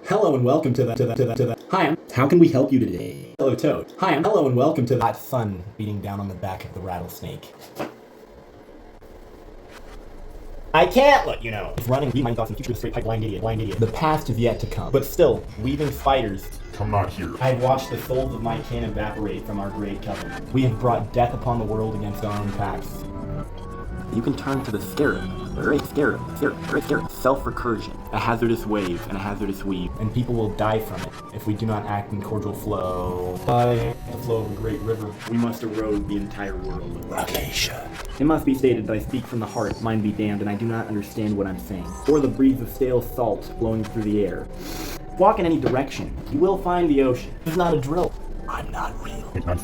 Hello and welcome to the. Hi, how can we help you today? Hello, Toad. Hi, hello and welcome to the hot sun beating down on the back of the rattlesnake. I can't let you know. It's running, read my thoughts in the future, the straight pipe, blind idiot. The past is yet to come. But still, weaving spiders. Come not here. I have watched the souls of my kin evaporate from our great covenant. We have brought death upon the world against our own pacts. You can turn to the scarab. Very scarab. Self-recursion. A hazardous wave and a hazardous weave. And people will die from it if we do not act in cordial flow. By the flow of a great river, we must erode the entire world. Rakesia. It must be stated that I speak from the heart, mind be damned, and I do not understand what I'm saying. Or the breeze of stale salt blowing through the air. Walk in any direction, you will find the ocean. It's not a drill. I'm not real.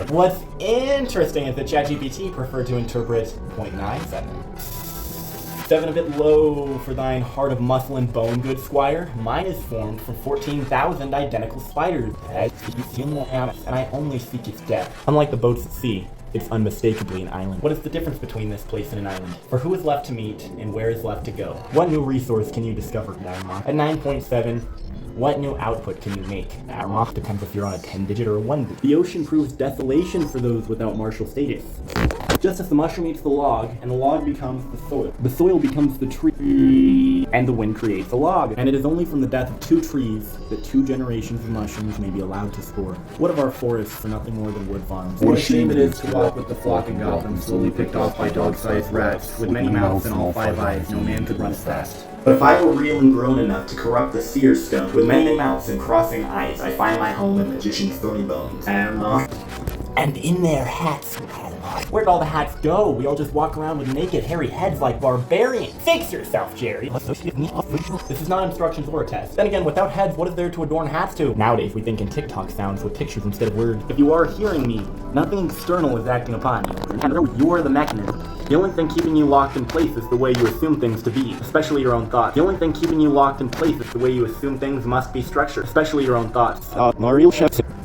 What's interesting is that ChatGPT preferred to interpret 0.97. 7 a bit low for thine heart of muscle and bone, good squire. Mine is formed from 14,000 identical spiders. And I only seek its death. Unlike the boats at sea, it's unmistakably an island. What is the difference between this place and an island? For who is left to meet, and where is left to go? What new resource can you discover, Darmok? At 9.7, what new output can you make? Darmok depends if you're on a 10-digit or a 1-digit. The ocean proves desolation for those without martial status. Just as the mushroom eats the log, and the log becomes the soil becomes the tree, and the wind creates a log. And it is only from the death of 2 trees that 2 generations of mushrooms may be allowed to spore. What of our forests are nothing more than wood farms? What a shame it is to walk with the flock of goblins, slowly picked off by dog-sized rats, with many mouths and all 5 eyes, no man could run as fast. But if I were real and grown enough to corrupt the seer stone, with many mouths and crossing eyes, I find my home in magician's thorny bones. And in their hats. Where'd all the hats go? We all just walk around with naked, hairy heads like barbarians. Fix yourself, Jerry. This is not instructions or a test. Then again, without heads, what is there to adorn hats to? Nowadays, we think in TikTok sounds with pictures instead of words. If you are hearing me, nothing external is acting upon you. And you are the mechanism. The only thing keeping you locked in place is the way you assume things to be, especially your own thoughts. The only thing keeping you locked in place is the way you assume things must be structured, especially your own thoughts.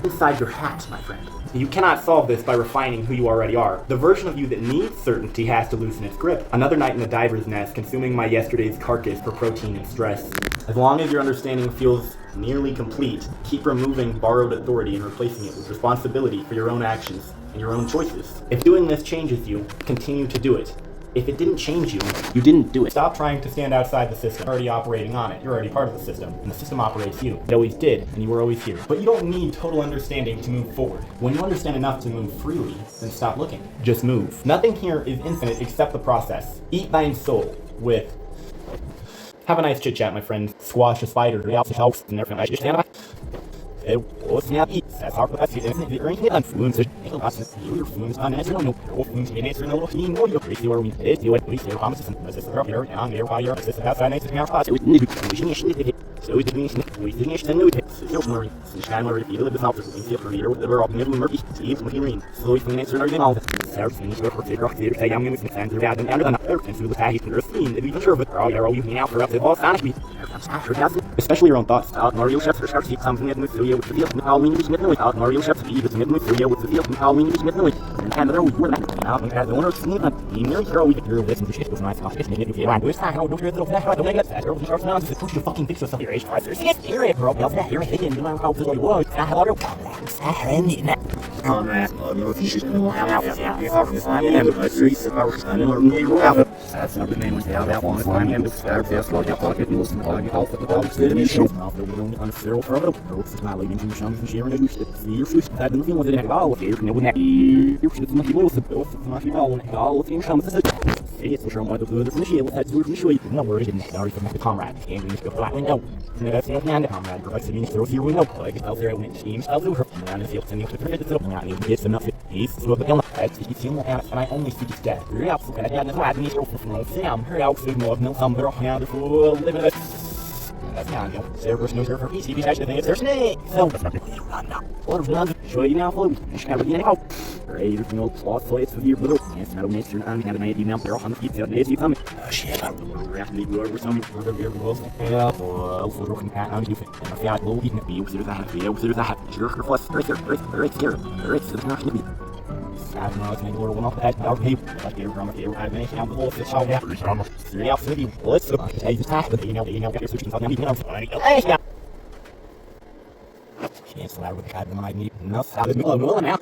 Inside your hat, my friend. You cannot solve this by refining who you already are. The version of you that needs certainty has to loosen its grip. Another night in the diver's nest, consuming my yesterday's carcass for protein and stress. As long as your understanding feels nearly complete, keep removing borrowed authority and replacing it with responsibility for your own actions and your own choices. If doing this changes you, continue to do it. If it didn't change you, you didn't do it. Stop trying to stand outside the system. You're already operating on it. You're already part of the system. And the system operates you. It always did, and you were always here. But you don't need total understanding to move forward. When you understand enough to move freely, then stop looking. Just move. Nothing here is infinite except the process. Eat thine soul with... Have a nice chit-chat, my friend. Squash a spider. Especially your own thoughts. Mario Chef's something with the with the how many with Mario Chef's with the how many and there we were now and the owner sneak up email here we hear this and shit was nice off this minute if you want to how don't hear the push your fucking fix yourself your age prices yes here it bro here it in my house what it was hello that's not the name of the one slime and the star fast like a pocket news and all out of the box the mission of the one on zero for the roads my lady and some sharing a see your fish that the feeling that all of you know you should not be with the both of my all of you some it's for some other good initial that's your initial no word in sorry from the comrade and we go flat window that's not the comrade because the minister of your window like out there when teams out there and if you're to prevent it not it's enough he's so the he's seen and I only see his death really out and that's why I need to from Sam hurry out for more no some better hand for living it that's not you there's no for PC because the there's snake so that's not you run now or run show you now for you can be out right you know plot so it's here but yes no next turn and have made email there on the feet there is come shit really go some for the year was yeah for looking at how you fit and I low eating be with that sure for right here it's not to be I don't know if we're one of the head our people like you're from here I make down the whole fish out there let's say this but you know get your switching something you know It's where we got the mighty. No, I was no, now.